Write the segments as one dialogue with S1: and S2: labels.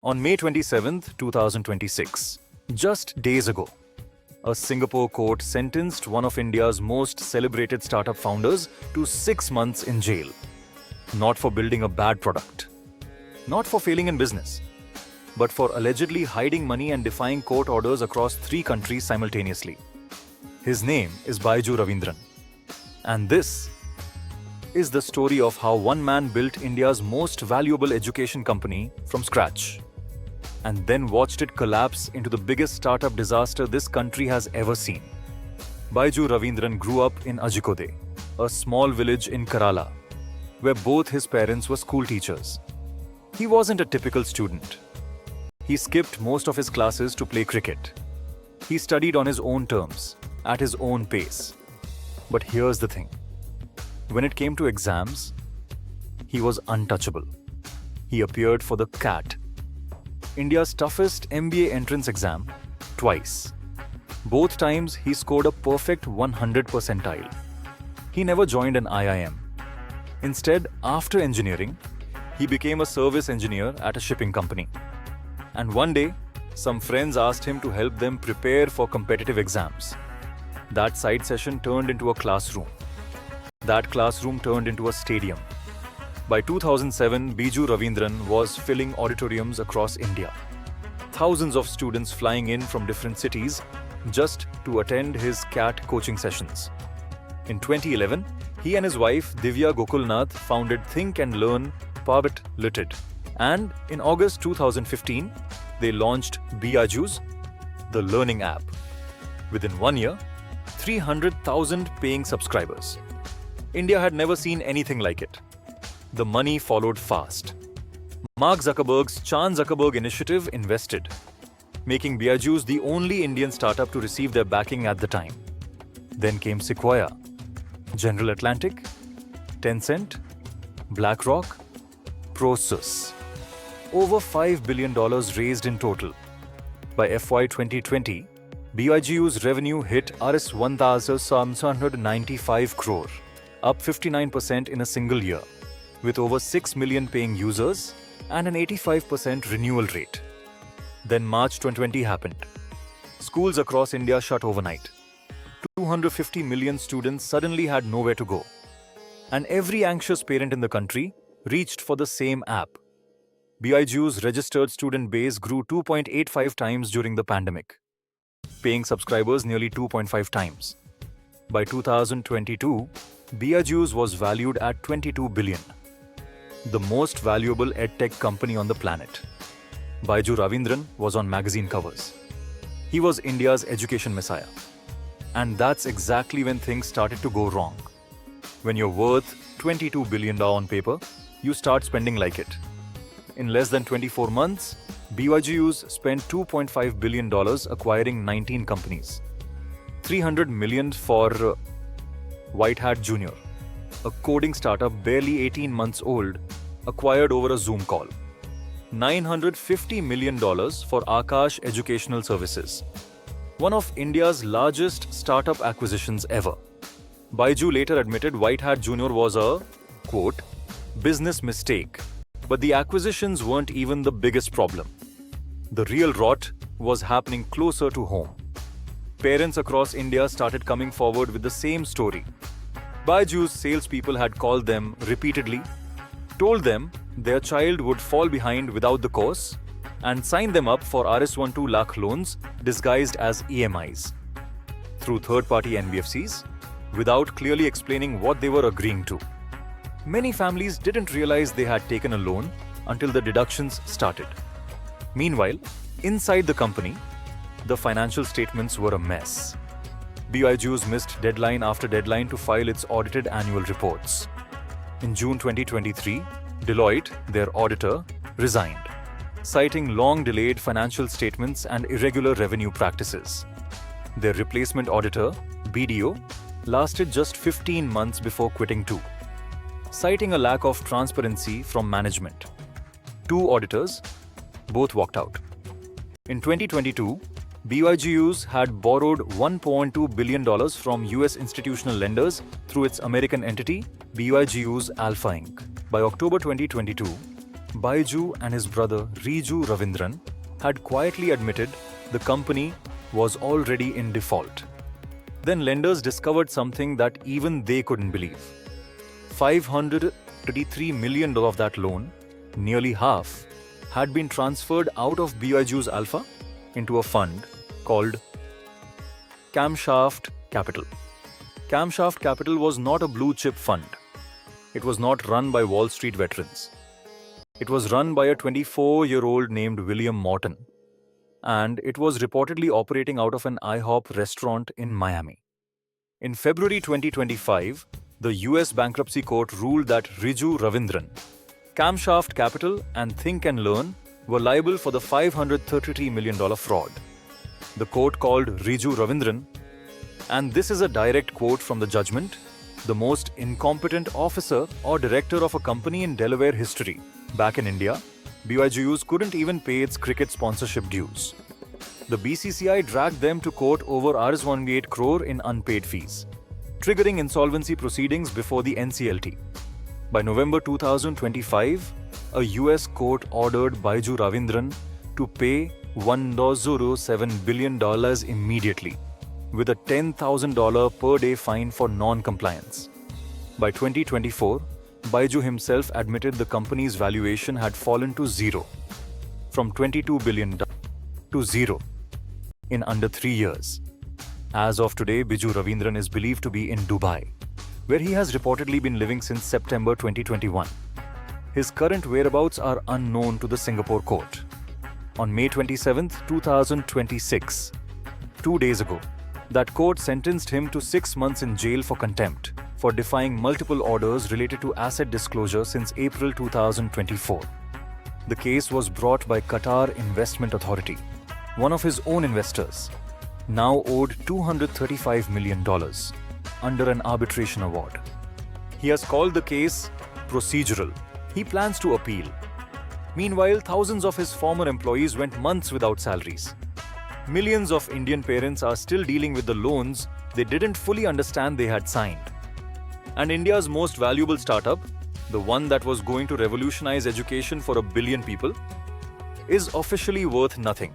S1: On May 27, 2026, just days ago, a Singapore court sentenced one of India's most celebrated startup founders to 6 months in jail. Not for building a bad product, not for failing in business, but for allegedly hiding money and defying court orders across 3 countries simultaneously. His name is Byju Raveendran. And this is the story of how one man built India's most valuable education company from scratch, and then watched it collapse into the biggest startup disaster this country has ever seen. Byju Raveendran grew up in Ajikode, a small village in Kerala, where both his parents were school teachers. He wasn't a typical student. He skipped most of his classes to play cricket. He studied on his own terms, at his own pace. But here's the thing. When it came to exams, he was untouchable. He appeared for the CAT, India's toughest MBA entrance exam, twice. Both times he scored a perfect 100 percentile. He never joined an IIM. Instead, after engineering, he became a service engineer at a shipping company. And one day, some friends asked him to help them prepare for competitive exams. That side session turned into a classroom. That classroom turned into a stadium. By 2007, Byju Raveendran was filling auditoriums across India. Thousands of students flying in from different cities just to attend his CAT coaching sessions. In 2011, he and his wife Divya Gokulnath founded Think and Learn Private Limited. And in August 2015, they launched Byju's, the learning app. Within 1 year, 300,000 paying subscribers. India had never seen anything like it. The money followed fast. Mark Zuckerberg's Chan Zuckerberg Initiative invested, making Byju's the only Indian startup to receive their backing at the time. Then came Sequoia, General Atlantic, Tencent, BlackRock, Prosus. Over $5 billion raised in total. By FY 2020, Byju's revenue hit Rs 1,795 crore, up 59% in a single year, with over 6 million paying users and an 85% renewal rate. Then March 2020 happened. Schools across India shut overnight. 250 million students suddenly had nowhere to go. And every anxious parent in the country reached for the same app. Byju's registered student base grew 2.85 times during the pandemic. Paying subscribers nearly 2.5 times. By 2022, Byju's was valued at 22 billion. The most valuable edtech company on the planet. Byju Raveendran was on magazine covers. He was India's education messiah. And that's exactly when things started to go wrong. When you're worth $22 billion on paper, you start spending like it. In less than 24 months, Byju's spent $2.5 billion acquiring 19 companies. $300 million for White Hat Jr., a coding startup barely 18 months old, acquired over a Zoom call. $950 million for Akash Educational Services, one of India's largest startup acquisitions ever. Byju later admitted White Hat Jr. was a, quote, business mistake. But the acquisitions weren't even the biggest problem. The real rot was happening closer to home. Parents across India started coming forward with the same story. Byju's salespeople had called them repeatedly, told them their child would fall behind without the course, and signed them up for Rs 12 Lakh loans disguised as EMIs through third-party NBFCs without clearly explaining what they were agreeing to. Many families didn't realize they had taken a loan until the deductions started. Meanwhile, inside the company, the financial statements were a mess. Byju's missed deadline after deadline to file its audited annual reports. In June 2023, Deloitte, their auditor, resigned, citing long-delayed financial statements and irregular revenue practices. Their replacement auditor, BDO, lasted just 15 months before quitting too, citing a lack of transparency from management. 2 auditors, both walked out. In 2022, Byju's had borrowed $1.2 billion from US institutional lenders through its American entity, Byju's Alpha Inc. By October 2022, Byju and his brother Byju Raveendran had quietly admitted the company was already in default. Then lenders discovered something that even they couldn't believe. $533 million of that loan, nearly half, had been transferred out of Byju's Alpha into a fund called Camshaft Capital. Camshaft Capital was not a blue-chip fund. It was not run by Wall Street veterans. It was run by a 24-year-old named William Morton, and it was reportedly operating out of an IHOP restaurant in Miami. In February 2025, the US bankruptcy court ruled that Byju Raveendran, Camshaft Capital, and Think and Learn were liable for the $533 million fraud. The court called Byju Raveendran, and this is a direct quote from the judgment, the most incompetent officer or director of a company in Delaware history. Back in India, BYGUs couldn't even pay its cricket sponsorship dues. The BCCI dragged them to court over Rs 108 crore in unpaid fees, triggering insolvency proceedings before the NCLT. By November 2025, a US court ordered Byju Raveendran to pay $1.07 billion immediately, with a $10,000 per day fine for non-compliance. By 2024, Byju himself admitted the company's valuation had fallen to zero, from $22 billion to zero, in under 3 years. As of today, Byju Raveendran is believed to be in Dubai, where he has reportedly been living since September 2021. His current whereabouts are unknown to the Singapore court. On May 27, 2026, 2 days ago, that court sentenced him to 6 months in jail for contempt for defying multiple orders related to asset disclosure since April 2024. The case was brought by Qatar Investment Authority, one of his own investors, now owed $235 million under an arbitration award. He has called the case procedural. He plans to appeal. Meanwhile, thousands of his former employees went months without salaries. Millions of Indian parents are still dealing with the loans they didn't fully understand they had signed. And India's most valuable startup, the one that was going to revolutionize education for 1 billion people, is officially worth nothing.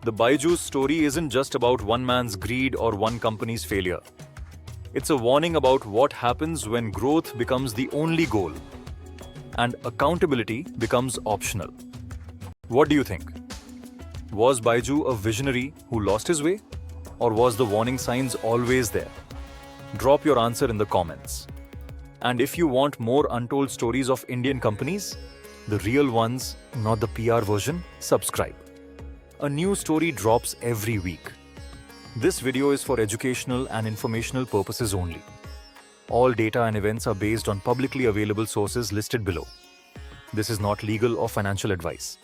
S1: The Byju's story isn't just about one man's greed or one company's failure. It's a warning about what happens when growth becomes the only goal and accountability becomes optional. What do you think? Was Byju a visionary who lost his way? Or was the warning signs always there? Drop your answer in the comments. And if you want more untold stories of Indian companies, the real ones, not the PR version, subscribe. A new story drops every week. This video is for educational and informational purposes only. All data and events are based on publicly available sources listed below. This is not legal or financial advice.